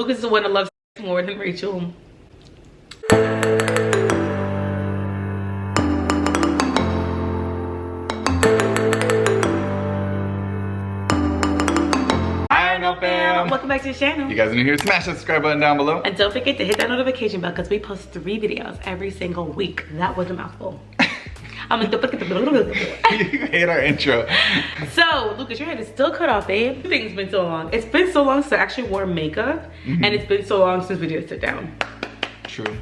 Lucas is the one that loves more than Rachel. Welcome back to the channel. You guys are new here, smash that subscribe button down below. And don't forget to hit that notification bell because we post 3 videos every single week. That was a mouthful. I'm gonna You hate our intro. So, Lucas, your head is still cut off, babe. It's been so long. It's been so long since I actually wore makeup. And it's been so long since we did sit down. True.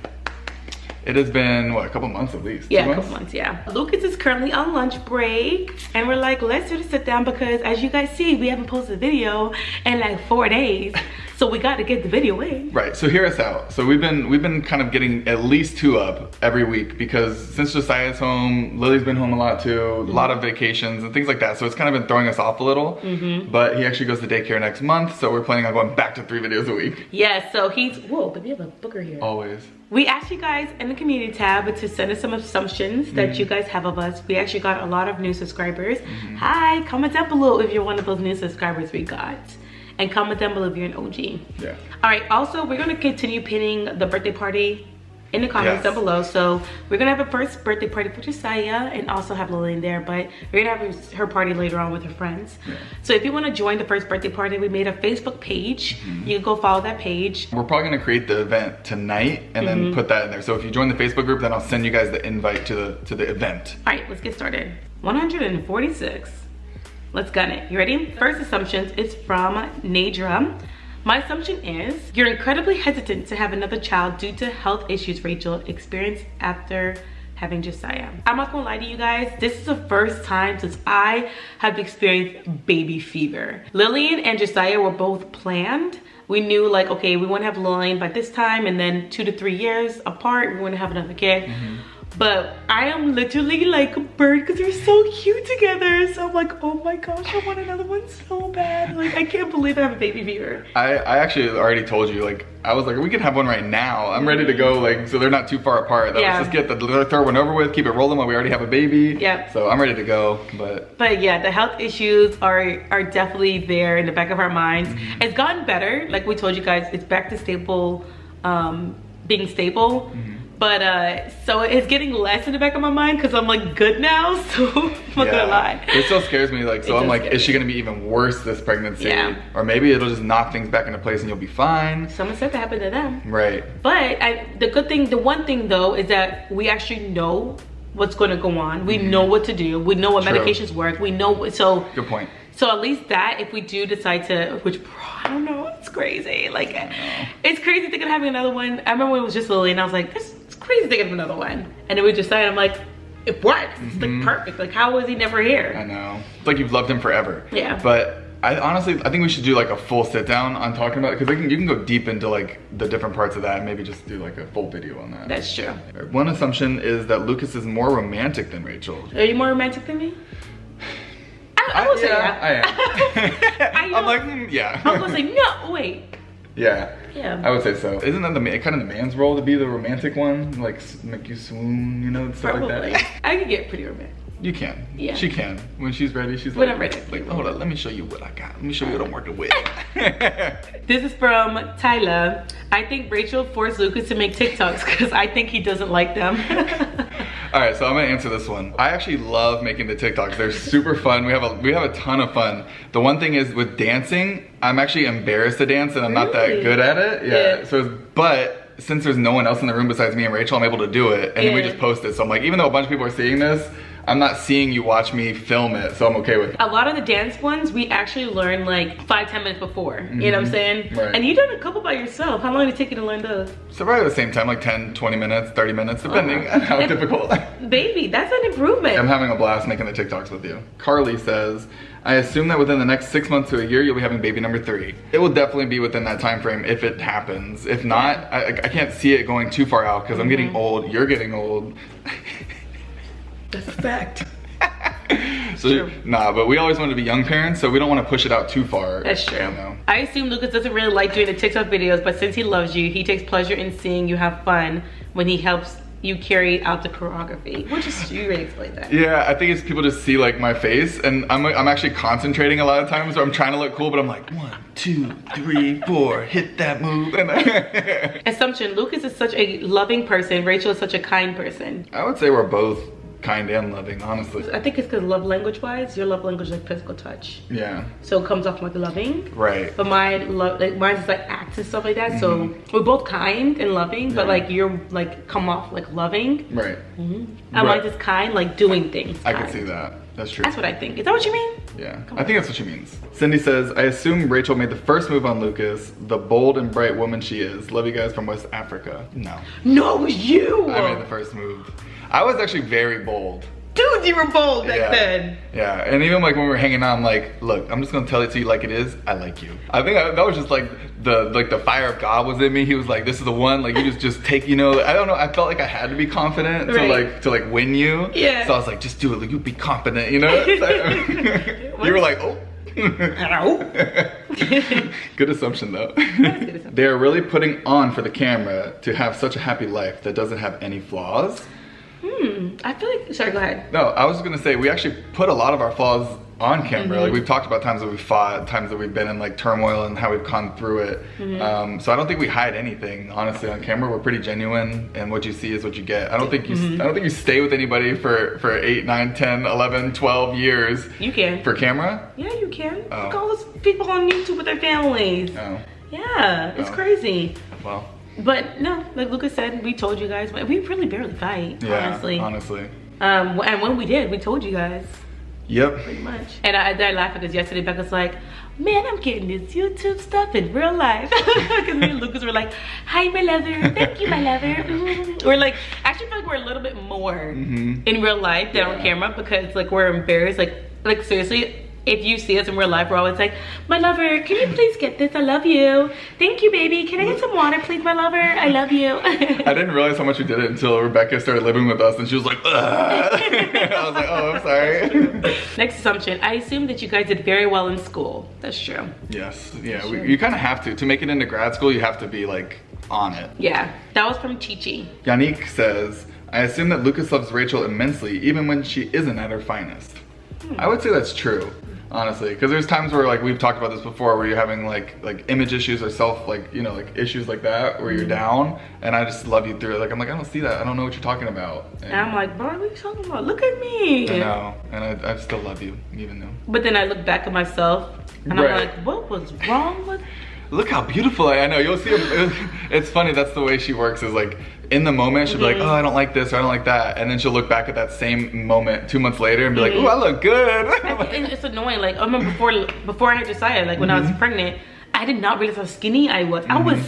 It has been, what, a couple months at least? Yeah, a couple months, yeah. Lucas is currently on lunch break. And we're like, let's do the sit down because as you guys see, we haven't posted a video in like 4 days. So we got to get the video in. Right, so hear us out. So we've been kind of getting at least 2 up every week because since Josiah's home, Lily's been home a lot too, a lot of vacations and things like that. So it's kind of been throwing us off a little. But he actually goes to daycare next month. So we're planning on going back to 3 videos a week. Yeah, so he's, whoa, but we have a booker here. Always. We asked you guys in the community tab to send us some assumptions that you guys have of us. We actually got a lot of new subscribers. Hi, comment down below if you're one of those new subscribers we got. And comment down below if you're an OG. Yeah. All right, also, we're gonna continue pinning the birthday party in the comments down below. So we're gonna have a first birthday party for Josiah and also have Lily in there, but we're gonna have her party later on with her friends. So if you wanna join the first birthday party, we made a Facebook page. You can go follow that page. We're probably gonna create the event tonight and then put that in there. So if you join the Facebook group, then I'll send you guys the invite to the event. All right, let's get started. 146. Let's gun it. You ready? First assumptions is from Nadra. My assumption is you're incredibly hesitant to have another child due to health issues Rachel experienced after having Josiah. I'm not gonna lie to you guys, this is the first time since I have experienced baby fever. Lillian and Josiah were both planned. We knew like, okay, we want to have Lillian by this time and then 2 to 3 years apart, we want to have another kid. But I am literally like a bird because they're so cute together. So I'm like, oh my gosh, I want another one so bad. Like, I can't believe I have a baby fever. I actually already told you, like, I was like, we can have one right now. I'm ready to go, like, so they're not too far apart. Let's just get the third one over with, keep it rolling while we already have a baby. Yep. So I'm ready to go, But yeah, the health issues are definitely there in the back of our minds. It's gotten better. Like we told you guys, it's back to stable, being stable. But so it's getting less in the back of my mind because I'm like good now, so I'm not gonna lie. It still scares me, like, so I'm like, is she gonna be even worse this pregnancy? Or maybe it'll just knock things back into place and you'll be fine. Someone said that happened to them. Right. But the one thing though is that we actually know what's gonna go on. We know what to do. We know what medications work. We know, so. Good point. So at least that, if we do decide to, which I don't know, it's crazy. Like, it's crazy thinking of having another one. I remember when it was just Lily and I was like, it's crazy thinking of another one. And then we just started, I'm like, it works. It's like perfect. Like, how was he never here? I know. It's like you've loved him forever. Yeah. But I honestly think we should do like a full sit down on talking about it because you can go deep into like the different parts of that and maybe just do like a full video on that. That's true. One assumption is that Lucas is more romantic than Rachel. Are you more romantic than me? I would say that. I am. I'm like, yeah. I was gonna say, no, wait. Yeah. Yeah. I would say so. Isn't that kind of the man's role to be the romantic one? Like, make you swoon, you know, stuff like that? I could get pretty romantic. You can. Yeah. She can. When she's ready, she's when like, I'm ready. Like, hold on, let me show you what I got. Let me show you what I'm working with. This is from Tyler. I think Rachel forced Lucas to make TikToks because I think he doesn't like them. All right, so I'm gonna answer this one. I actually love making the TikToks. They're super fun. We have a ton of fun. The one thing is with dancing, I'm actually embarrassed to dance and I'm not that good at it. Yeah. So, but since there's no one else in the room besides me and Rachel, I'm able to do it. And then we just post it. So I'm like, even though a bunch of people are seeing this, I'm not seeing you watch me film it, so I'm okay with it. A lot of the dance ones, we actually learn like 5-10 minutes before, you know what I'm saying? Right. And you done a couple by yourself. How long did it take you to learn those? So probably at the same time, like 10, 20 minutes, 30 minutes, depending on how difficult. Baby, that's an improvement. I'm having a blast making the TikToks with you. Carly says, I assume that within the next 6 months to a year, you'll be having baby number 3. It will definitely be within that time frame if it happens. If not, I can't see it going too far out because I'm getting old, you're getting old. That's a fact. So, nah, but we always wanted to be young parents, so we don't want to push it out too far. That's true. You know? I assume Lucas doesn't really like doing the TikTok videos, but since he loves you, he takes pleasure in seeing you have fun when he helps you carry out the choreography. Which is, you already explained that. Yeah, I think it's people just see like my face, and I'm actually concentrating a lot of times, so I'm trying to look cool, but I'm like 1, 2, 3, 4, hit that move. Assumption, Lucas is such a loving person, Rachel is such a kind person. I would say we're both kind and loving, honestly. I think it's because love language wise, your love language is like physical touch. Yeah. So it comes off like loving. Right. But mine's like acts and stuff like that. So we're both kind and loving, but like you're like come off like loving. Right. And mine's just kind, like doing things. I can see that. That's true. That's what I think. Is that what you mean? Yeah, I think that's what she means. Cindy says, I assume Rachel made the first move on Lucas, the bold and bright woman she is. Love you guys from West Africa. No. No, it was you. I made the first move. I was actually very bold. Dude, you were bold back then. Yeah, and even like when we were hanging out, I'm like, look, I'm just gonna tell it to you like it is. I like you. I think that was just like the fire of God was in me. He was like, this is the one. Like you just take, you know. I don't know. I felt like I had to be confident to like win you. Yeah. So I was like, just do it. Like you be confident, you know. You were like, oh. Good assumption though. Good assumption. They are really putting on for the camera to have such a happy life that doesn't have any flaws. I feel like, sorry, go ahead. No, I was gonna say, we actually put a lot of our flaws on camera. Like we've talked about times that we fought, times that we've been in like turmoil and how we've gone through it. So I don't think we hide anything, honestly, on camera. We're pretty genuine, and what you see is what you get. I don't think you stay with anybody for 8, 9, 10, 11, 12 years. You can. For camera? Yeah, you can. Look at all those people on YouTube with their families. Oh. Yeah, it's crazy. Well. But no, like Lucas said, we told you guys, we really barely fight, honestly. Honestly. And when we did, we told you guys. Yep. Pretty much. And I laughed because yesterday Becca's like, man, I'm getting this YouTube stuff in real life. Because me and Lucas were like, hi, my lover. Thank you, my lover. We're like, actually feel like we're a little bit more in real life than on camera, because like we're embarrassed. Like seriously, if you see us in real life, we're always like, my lover, can you please get this? I love you. Thank you, baby. Can I get some water, please, my lover? I love you. I didn't realize how much we did it until Rebecca started living with us, and she was like, ugh. I was like, oh, I'm sorry. Next assumption, I assume that you guys did very well in school. That's true. Yes, yeah, you kind of have to. To make it into grad school, you have to be like on it. Yeah, that was from Chichi. Yannick says, I assume that Lucas loves Rachel immensely, even when she isn't at her finest. I would say that's true. Honestly, because there's times where like we've talked about this before, where you're having like image issues or self like issues like that, where you're down, and I just love you through it. Like I'm like, I don't see that. I don't know what you're talking about. And I'm like, bro, what are you talking about? Look at me. I know, and I still love you even though. But then I look back at myself, and I'm like, what was wrong with? Look how beautiful I know. You'll see. It's funny. That's the way she works. Is like in the moment she'll be like, oh, I don't like this or I don't like that, and then she'll look back at that same moment 2 months later and be like, oh, I look good. It's annoying. Like I remember before I had Josiah, like when I was pregnant, I did not realize how skinny I was. I was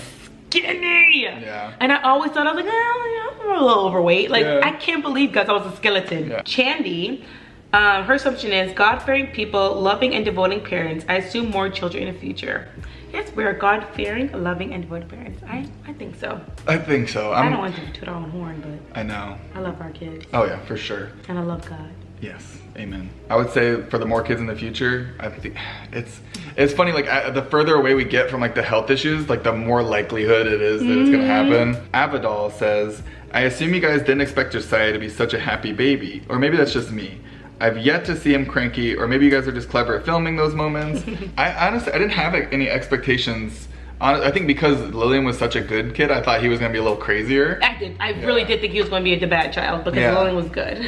skinny. Yeah. And I always thought I was like, oh, I'm a little overweight. Like I can't believe, guys, I was a skeleton. Yeah. Chandy. Her assumption is God-fearing people, loving and devoting parents. I assume more children in the future. Yes, we're God-fearing, loving, and devoted parents. I think so. I think so. I don't want to toot our own horn, but I know. I love our kids. Oh yeah, for sure. And I love God. Yes, amen. I would say for the more kids in the future, I think it's funny. Like the further away we get from like the health issues, like the more likelihood it is that it's gonna happen. Avidal says, I assume you guys didn't expect Josiah to be such a happy baby, or maybe that's just me. I've yet to see him cranky, or maybe you guys are just clever at filming those moments. I honestly, I didn't have any expectations. I think because Lillian was such a good kid, I thought he was gonna be a little crazier. I really did think he was gonna be the bad child, because Lillian was good.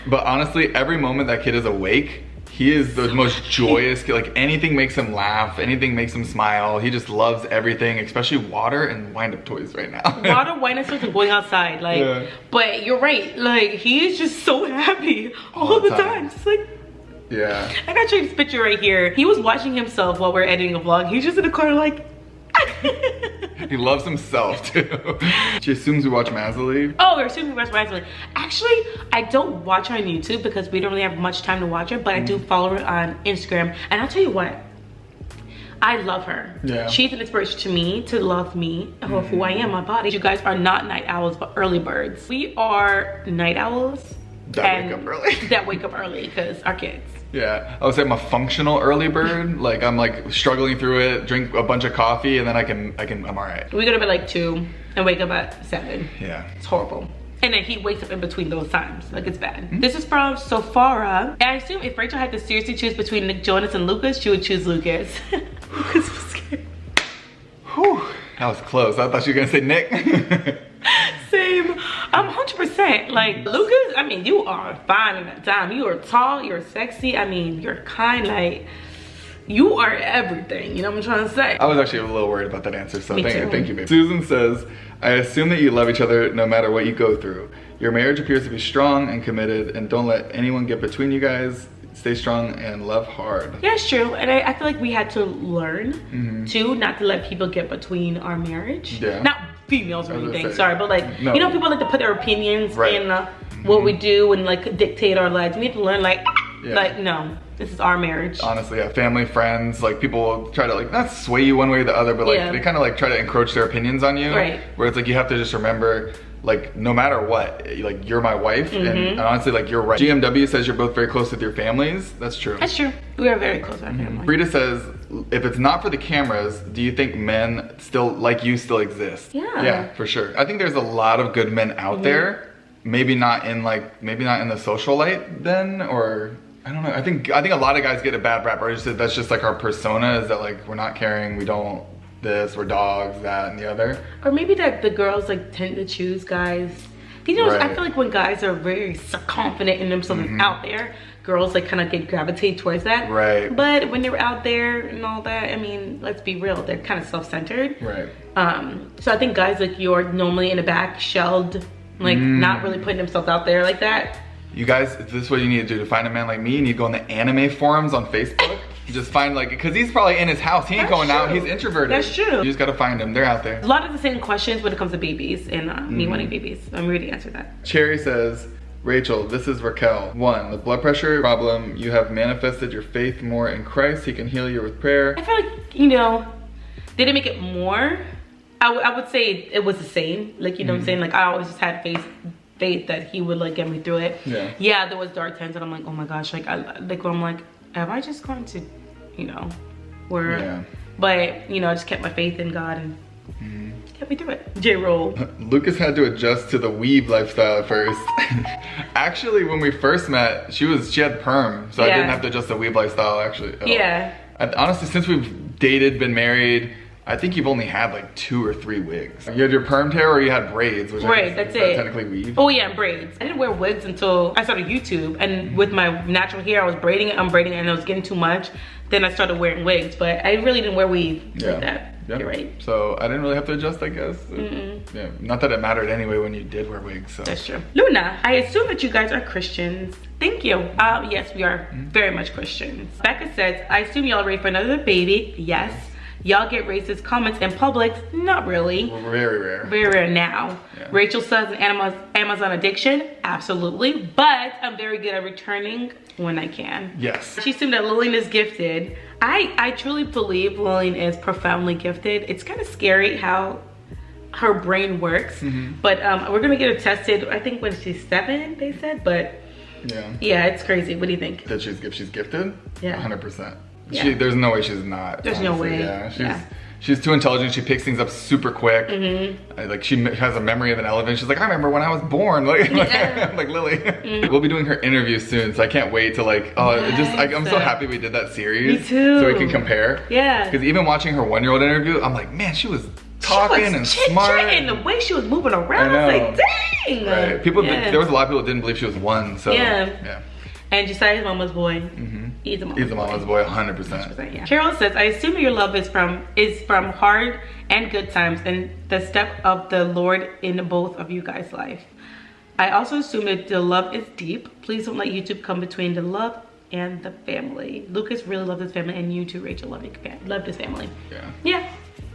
But honestly, every moment that kid is awake, he is the most joyous kid. Like anything makes him laugh, anything makes him smile. He just loves everything, especially water and wind-up toys right now. Water, wind-up toys, and going outside. Like, but you're right. Like he is just so happy all the time. Just like. Yeah. I gotta show you this picture right here. He was watching himself while we're editing a vlog. He's just in the corner like. He loves himself too. She assumes we watch Mazzilee. Oh, we're assuming we watch Mazzilee. Actually, I don't watch her on YouTube because we don't really have much time to watch her, but I do follow her on Instagram. And I'll tell you what, I love her. Yeah. She's an inspiration to me, to love me, of who I am, my body. You guys are not night owls, but early birds. We are night owls. That wake up early. That wake up early because our kids. Yeah, I would say I'm a functional early bird. Like I'm like struggling through it, drink a bunch of coffee, and then I'm all right. We go to bed like 2, and and wake up at 7. Yeah. It's horrible. And then he wakes up in between those times. Like, it's bad. This is from Sofara. I assume if Rachel had to seriously choose between Nick Jonas and Lucas, she would choose Lucas. Lucas was scared. Whew, that was close. I thought you were gonna say Nick. Same. 100%. Like, Lucas, I mean, you are fine in that time. You are tall, you're sexy. I mean, you're kind, like, you are everything. You know what I'm trying to say? I was actually a little worried about that answer, so thank you, babe. Susan says, I assume that you love each other no matter what you go through. Your marriage appears to be strong and committed, and don't let anyone get between you guys. Stay strong and love hard. Yeah, it's true. And I feel like we had to learn, too, not to let people get between our marriage. Yeah. Not females or anything, sorry, but like, no. You know, people like to put their opinions in what we do and like dictate our lives. We have to learn like, no, this is our marriage. Honestly, yeah, family, friends, like people will try to like, not sway you one way or the other, but like they kind of like try to encroach their opinions on you. Right. Where it's like, you have to just remember, like, no matter what, like, you're my wife, and honestly, like, you're right. GMW says you're both very close with your families. That's true. That's true. We are very close with our family. Frida says, if it's not for the cameras, do you think men still, like you, still exist? Yeah. Yeah, for sure. I think there's a lot of good men out there. Maybe not in the social light then, or I don't know. I think a lot of guys get a bad rap, or that's just like our persona, is that like, we're not caring, we don't this, we're dogs, that, and the other. Or maybe that the girls like tend to choose guys. You know, I feel like when guys are very confident in themselves and out there, girls like kind of gravitate towards that. Right. But when they're out there and all that, I mean, let's be real, they're kind of self-centered. Right. So I think guys like you are normally in the back, shelled, like not really putting themselves out there like that. You guys, if this is what you need to do to find a man like me, you need to go on the anime forums on Facebook. Just find like, because he's probably in his house. He ain't going out. He's introverted. That's true. You just got to find him. They're out there. A lot of the same questions when it comes to babies and me wanting babies. I'm ready to answer that. Cherry says, Rachel, this is Raquel. 1, the blood pressure problem. You have manifested your faith more in Christ. He can heal you with prayer. I feel like, you know, they didn't make it more. I would say it was the same. Like, you know what I'm saying? Like, I always just had faith that he would like get me through it. Yeah, there was dark times and I'm like, oh my gosh, like I'm like, have I just gone to, you know, where but you know, I just kept my faith in God and kept me through it. J-Roll. Lucas had to adjust to the weave lifestyle at first. Actually, when we first met, she had perm, so I didn't have to adjust the weave lifestyle actually at all. Honestly, since we've dated, been married, I think you've only had like 2 or 3 wigs. You had your permed hair or you had braids, which that's it. Technically weave. Oh yeah, braids. I didn't wear wigs until I started YouTube, and with my natural hair, I was braiding it, unbraiding it, and it was getting too much. Then I started wearing wigs, but I really didn't wear weave like that. You're right. So I didn't really have to adjust, I guess. Yeah, not that it mattered anyway when you did wear wigs. So. That's true. Luna, I assume that you guys are Christians. Thank you. Yes, we are very much Christians. Becca says, I assume y'all are ready for another baby. Yes. Y'all get racist comments in public? Not really. Very rare. Very rare now. Yeah. Rachel says an Amazon addiction? Absolutely. But I'm very good at returning when I can. Yes. She assumed that Lillian is gifted. I truly believe Lillian is profoundly gifted. It's kind of scary how her brain works. But we're gonna get her tested, I think when she's 7, they said, but yeah, it's crazy. What do you think? That she's gifted? Yeah. 100%. Yeah. There's no way she's not. There's no way. Yeah, she's too intelligent. She picks things up super quick. Like she has a memory of an elephant. She's like, I remember when I was born. Like Lily. We'll be doing her interview soon, so I can't wait to like. I'm so happy we did that series. Me too. So we can compare. Yeah. Because even watching her 1-year-old interview, I'm like, man, she was talking and smart. And the way she was moving around, I was like, dang. Right. There was a lot of people that didn't believe she was 1. So yeah. And Josiah's mama's boy. He's a mama's boy, 100%. Yeah. Carol says, I assume your love is from hard and good times and the step of the Lord in both of you guys' life. I also assume that the love is deep. Please don't let YouTube come between the love and the family. Lucas really loved his family, and you too, Rachel, loved his family. Yeah.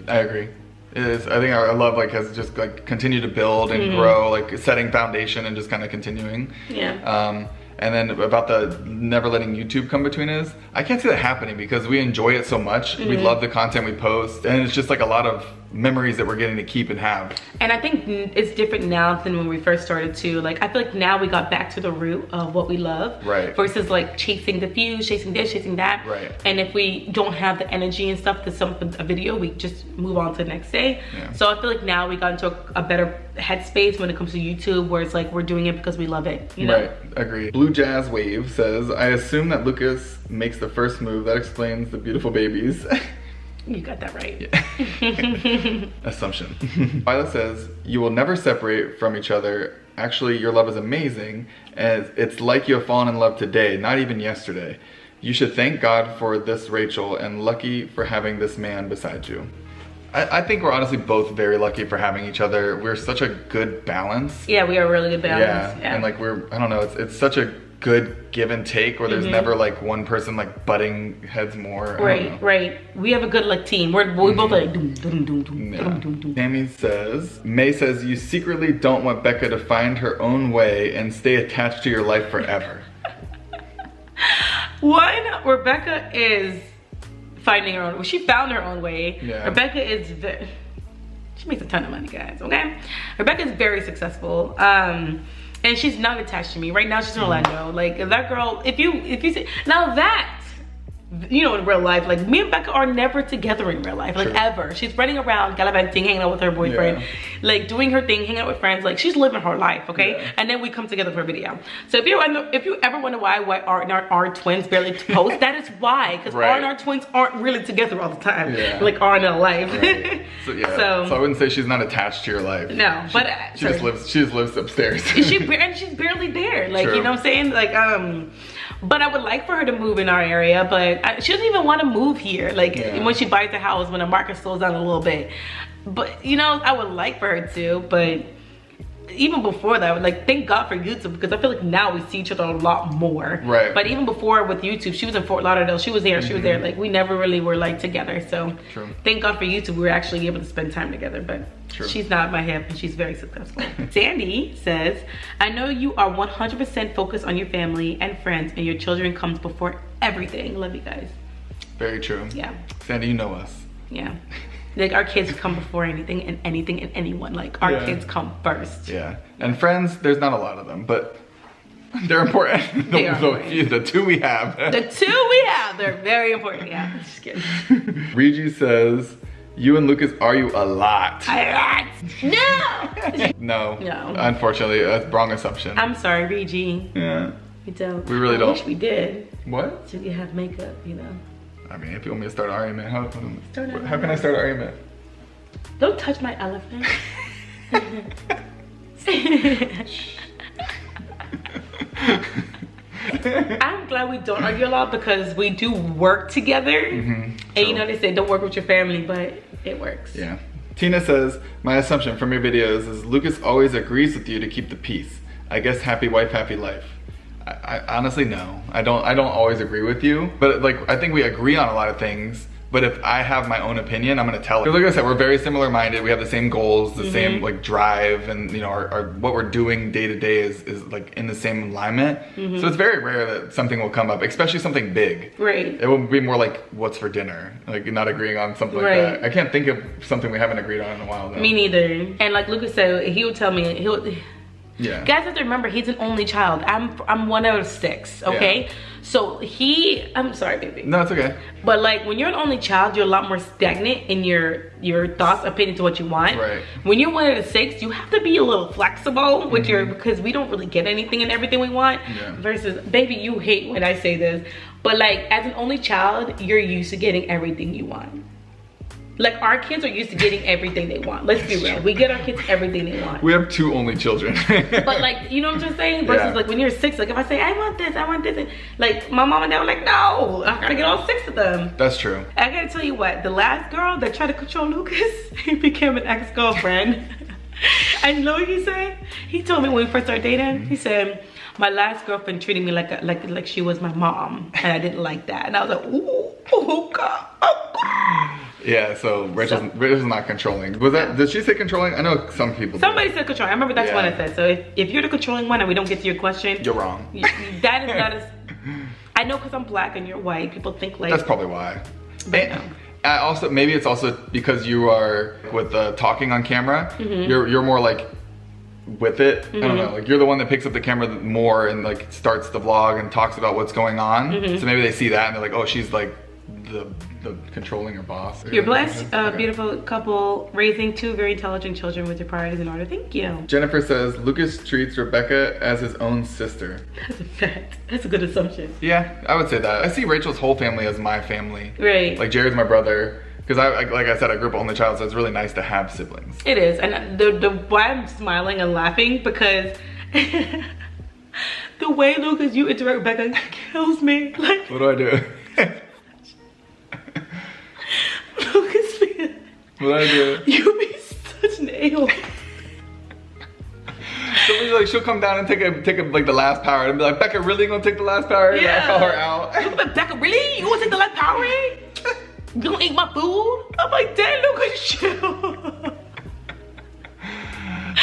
I agree. It is. I think our love has just continued to build and grow, setting foundation and just kind of continuing. Yeah. And then about the never letting YouTube come between us, I can't see that happening because we enjoy it so much. We love the content we post, and it's just a lot of memories that we're getting to keep and have. And I think it's different now than when we first started too. Like, I feel like now we got back to the root of what we love. Right. Versus like chasing the views, chasing this, chasing that. Right. And if we don't have the energy and stuff to a video, we just move on to the next day. Yeah. So I feel like now we got into a better headspace when it comes to YouTube, where it's like we're doing it because we love it, you know? Right, agreed. Blue Jazz Wave says, I assume that Lucas makes the first move. That explains the beautiful babies. You got that right. Yeah. Assumption. Violet says, you will never separate from each other. Actually, your love is amazing, and it's like you have fallen in love today, not even yesterday. You should thank God for this, Rachel, and lucky for having this man beside you. I think we're honestly both very lucky for having each other. We're such a good balance. Yeah, we are a really good balance. Yeah. And like I don't know, it's such a good give and take where there's never like one person like butting heads more. Right. We have a good like team. We both like doom, doom, doom, doom, Yeah. doom, doom, doom. Tammy says, May says, you secretly don't want Becca to find her own way and stay attached to your life forever. One, Rebecca is finding her own. She found her own way. Yeah. Rebecca is she makes a ton of money, guys. Okay, Rebecca is very successful. And she's not attached to me right now. She's in Orlando. Like that girl. If you say now that. You know, in real life, like me and Becca are never together in real life, like ever. She's running around, gallivanting, hanging out with her boyfriend, like doing her thing, hanging out with friends. Like she's living her life, okay? Yeah. And then we come together for a video. So if you ever wonder why our twins barely post, that is why, because R and our twins aren't really together all the time, like R and L life. Right. So I wouldn't say she's not attached to your life. No, but she just lives upstairs. And she's barely there, like you know what I'm saying, like But I would like for her to move in our area, but she doesn't even want to move here. Like when she buys the house, when the market slows down a little bit. But you know, I would like for her to, but even before that, I would like thank God for YouTube, because I feel like now we see each other a lot more. Right. But even before with YouTube, she was in Fort Lauderdale. She was there. She was there. Like we never really were like together. So thank God for YouTube, we were actually able to spend time together. But she's not my hip, and she's very successful. Sandy says, I know you are 100% focused on your family and friends, and your children comes before everything. Love you guys. Very true. Yeah. Sandy, you know us. Yeah. Like our kids come before anything and anyone. Like our kids come first. Yeah. And friends, there's not a lot of them, but they're important. The two we have. They're very important. Yeah. Just kidding. Regi says, you and Lucas argue a lot. No. No. Unfortunately, that's wrong assumption. I'm sorry, Regi. Yeah. We don't. We really don't. I wish we did. What? So you have makeup, you know. I mean, if you want me to start an argument, how can I start an argument? Don't touch my elephant. I'm glad we don't argue a lot, because we do work together. And you know, they say don't work with your family, but it works. Yeah. Tina says, my assumption from your videos is Lucas always agrees with you to keep the peace. I guess happy wife, happy life. I honestly no. I don't always agree with you, but like I think we agree on a lot of things. But if I have my own opinion, I'm gonna tell it. Because like I said, we're very similar minded. We have the same goals, the same like drive, and you know, our what we're doing day to day is like in the same alignment. So it's very rare that something will come up, especially something big. Right. It will be more like what's for dinner, like not agreeing on something like that. I can't think of something we haven't agreed on in a while though. Me neither. And like Lucas said, he would tell me guys have to remember, he's an only child. I'm one out of 6, okay? So I'm sorry, baby. No, it's okay. But like when you're an only child, you're a lot more stagnant in your thoughts, opinion to what you want. Right. When you're one out of 6, you have to be a little flexible with because we don't really get anything and everything we want. Versus, baby, you hate when I say this, but like as an only child, you're used to getting everything you want. Like our kids are used to getting everything they want. Let's be real. We get our kids everything they want. We have 2 only children. But like, you know what I'm just saying? Versus like when you're 6, like if I say, I want this, and like my mom and dad were like, no, I gotta get all 6 of them. That's true. I gotta tell you what, the last girl that tried to control Lucas, he became an ex-girlfriend. And you know what he said? He told me when we first started dating, he said, my last girlfriend treated me like she was my mom, and I didn't like that. And I was like, ooh, oh God, oh God. Yeah, so Rachel's not controlling. Was that, did she say controlling? I know some people Somebody said controlling. I remember that's what I said. So if you're the controlling one and we don't get to your question, you're wrong. That is, I know, because I'm black and you're white, people think like. That's probably why. Also, maybe it's also because you are with talking on camera, you're more like with it. I don't know, like you're the one that picks up the camera more and like starts the vlog and talks about what's going on. So maybe they see that and they're like, oh, she's like the controlling her boss. You're blessed, beautiful couple, raising 2 very intelligent children with your priorities in order. Thank you. Jennifer says, Lucas treats Rebecca as his own sister. That's a fact. That's a good assumption. Yeah, I would say that. I see Rachel's whole family as my family. Right. Like Jared's my brother. Because like I said, I grew up only child, so it's really nice to have siblings. It is, and the why I'm smiling and laughing because the way, Lucas, you interact with Rebecca kills me. Like, what do I do? Lucas, man, what do I do? You be such an a-hole. So like, she'll come down and take a like the last power and be like, Becca, really gonna take the last power? Yeah. I call her out. Becca, really? You gonna take the last power? You gonna eat my food? I'm like, damn, Lucas, chill.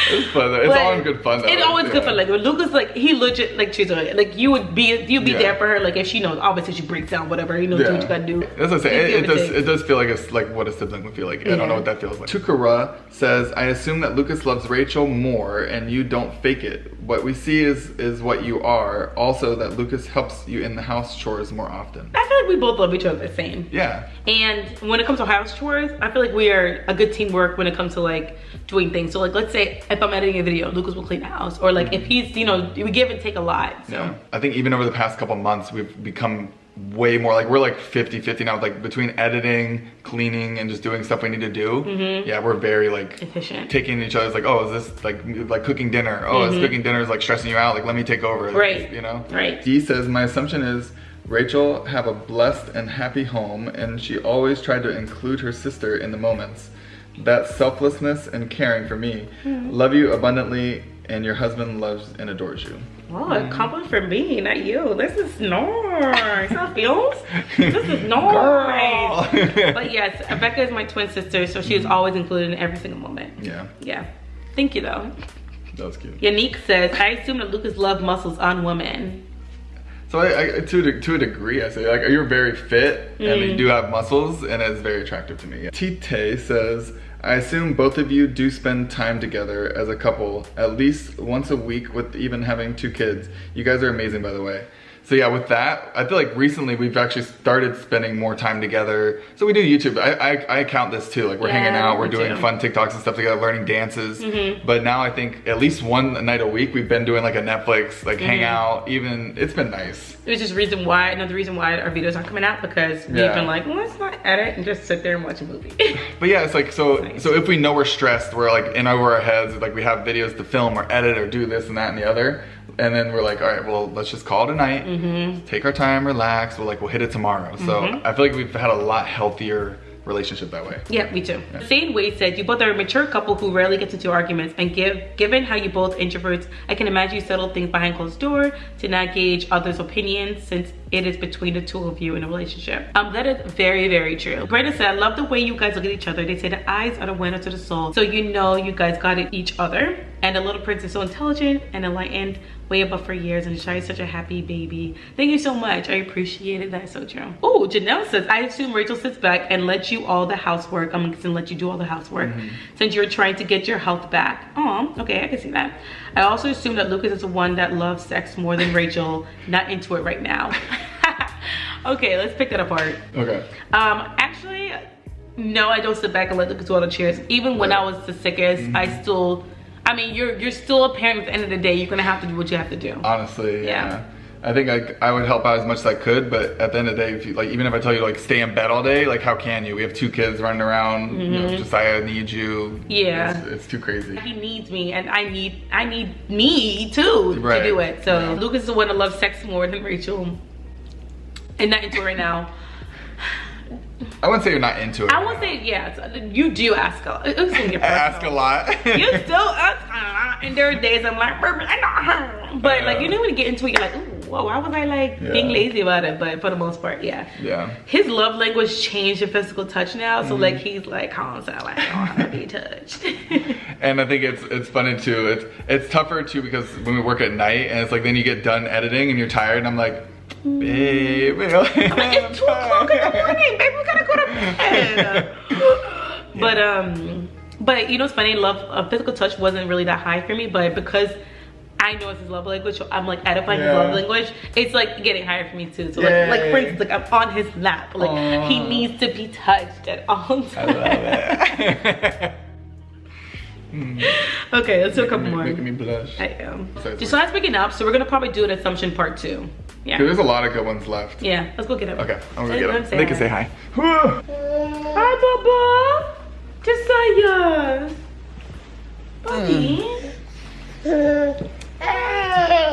It's fun though. It's all in good fun though. It's always good fun. Like Lucas, like he legit like treats her like you'd be there for her. Like if she knows, obviously she breaks down, whatever. You know, do what you gotta do. That's what I'm saying. It does feel like it's like what a sibling would feel like. I don't know what that feels like. Tukara says, I assume that Lucas loves Rachel more and you don't fake it. What we see is what you are. Also that Lucas helps you in the house chores more often. I feel like we both love each other the same. Yeah. And when it comes to house chores, I feel like we are a good teamwork when it comes to like doing things. So like let's say if I'm editing a video, Lucas will clean the house, or like if he's, you know, we give and take a lot. So. Yeah. I think even over the past couple months we've become way more like, we're like 50-50 now, like between editing, cleaning, and just doing stuff we need to do. Yeah, we're very like efficient, taking each other's like, oh, is this like cooking dinner? Oh, is cooking dinner is like stressing you out, like let me take over. Like, right, you know. Right. Dee says, my assumption is Rachel have a blessed and happy home and she always tried to include her sister in the moments. That selflessness and caring for me. Love you abundantly and your husband loves and adores you. Oh, a compliment for me, not you. This is nice. How feels? This is nice. But yes, Becca is my twin sister, so she is always included in every single moment. Yeah. Yeah. Thank you though. That was cute. Yannick says, I assume that Lucas loves muscles on women. So I to a degree, I say, like, you're very fit and you do have muscles and it's very attractive to me. Tite says, I assume both of you do spend time together as a couple, at least once a week with even having 2 kids. You guys are amazing, by the way. So yeah, with that, I feel like recently we've actually started spending more time together. So we do YouTube. I count this too. Like we're hanging out, we're doing fun TikToks and stuff together, learning dances. But now I think at least one night a week we've been doing like a Netflix, like hangout. Even it's been nice. It was just another reason why our videos aren't coming out, because we've been like, well, let's not edit and just sit there and watch a movie. But yeah, it's like so if we know we're stressed, we're like in over our heads, like we have videos to film or edit or do this and that and the other. And then we're like, all right, well, let's just call it a night. Take our time, relax. We'll hit it tomorrow. So I feel like we've had a lot healthier relationship that way. Yeah, me too. Yeah. Same way said, you both are a mature couple who rarely gets into arguments, and given how you both introverts, I can imagine you settle things behind closed door to not gauge others' opinions since it is between the 2 of you in a relationship. That is very, very true. Brenda said, I love the way you guys look at each other. They say the eyes are the window to the soul. So you know you guys got it each other. And the little prince is so intelligent and enlightened, way above for years, and Shai is such a happy baby. Thank you so much. I appreciate it. That's so true. Oh, Janelle says, I assume Rachel sits back and lets you all the housework. I'm gonna let you do all the housework since you're trying to get your health back. Oh, okay, I can see that. I also assume that Lucas is the one that loves sex more than Rachel. Not into it right now. Okay, let's pick that apart. Okay. Actually, no, I don't sit back and let Lucas do all the chores. Even when I was the sickest, I mean, you're still a parent at the end of the day. You're gonna have to do what you have to do. Honestly, yeah. I think I would help out as much as I could, but at the end of the day, if you, like, even if I tell you to, like, stay in bed all day, like, how can you? We have 2 kids running around. You know, Josiah needs you. Yeah, it's too crazy. He needs me, and I need me too to do it. So Lucas is the one that loves sex more than Rachel, and not into it right now. I wouldn't say you're not into it. I would say, yeah, you do ask a lot. Ask a lot. You still ask a lot. And there are days I'm like, but like, you know, when you get into it, you're like, ooh, whoa, why was I like being lazy about it? But for the most part, yeah. His love language changed to physical touch now. So like, he's like, calm down, like, I don't want to be touched. And I think it's funny too. It's tougher too because when we work at night and it's like, then you get done editing and you're tired and I'm like, Babe. I'm like, it's 2 o'clock in the morning, babe. We gotta go to bed. But you know what's funny? Physical touch wasn't really that high for me, but because I know it's his love language, so I'm like edifying his love language. It's like getting higher for me too. So like for instance, like I'm on his lap. Like he needs to be touched at all times. I love it. Okay, let's do a couple more. Making me blush. I am. Just let's pick it up. So we're gonna probably do an assumption part 2. Yeah. There's a lot of good ones left. Yeah, let's go get him. Okay, I'm gonna get him. They can say hi. Hi, Bubba. Josiah. Buddy.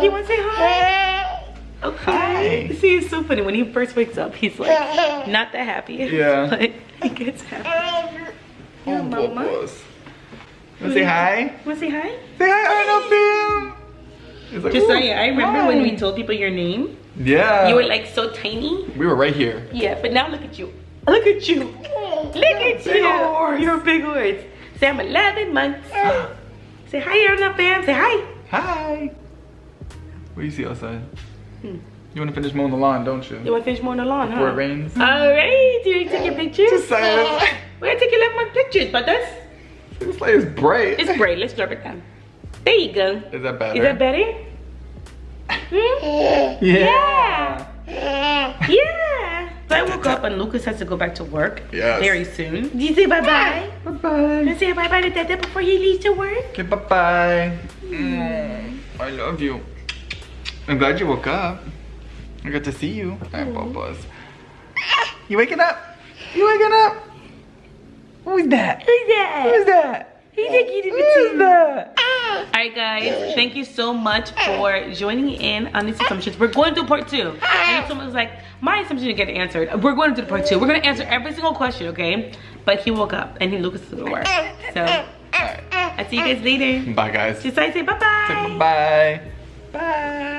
You want to say hi? Okay. Hi. See, it's so funny. When he first wakes up, he's like not that happy. Yeah. But he gets happy. Oh, mama. Want to say hi? Want to say hi? Say hi, Arnold. He's like, Josiah, I remember when we told people your name. Yeah. You were like so tiny. We were right here. Yeah, but now look at you. Look at you. Look at you. You're a big horse. Say I'm 11 months. Say hi, Arnold fam. Say hi. Hi. What do you see outside? You want to finish mowing the lawn, don't you? You want to finish mowing the lawn, before it rains? Alright. Do you take your pictures? Just saying. We're going to take 11 month pictures, but that's... This light is bright. It's bright. Let's drop it down. There you go. Is that better? Is that better? Yeah. So I woke up and Lucas has to go back to work very soon. Did you say bye-bye? Bye-bye. Let's say bye-bye to Dada before he leaves to work. Okay, bye-bye. I love you. I'm glad you woke up. I got to see you. Hi, Bubba's. You waking up? You waking up? Who's that? Who's that? Who's that? He's a kitty. Who's that? Alright guys, thank you so much for joining in on these assumptions. We're going to do part 2. And someone was like, my assumption didn't get answered. We're going to do part 2. We're going to answer every single question, okay? But he woke up and Lucas is going to work. So, I'll see you guys later. Bye guys. Just say bye-bye. Say bye-bye. Bye.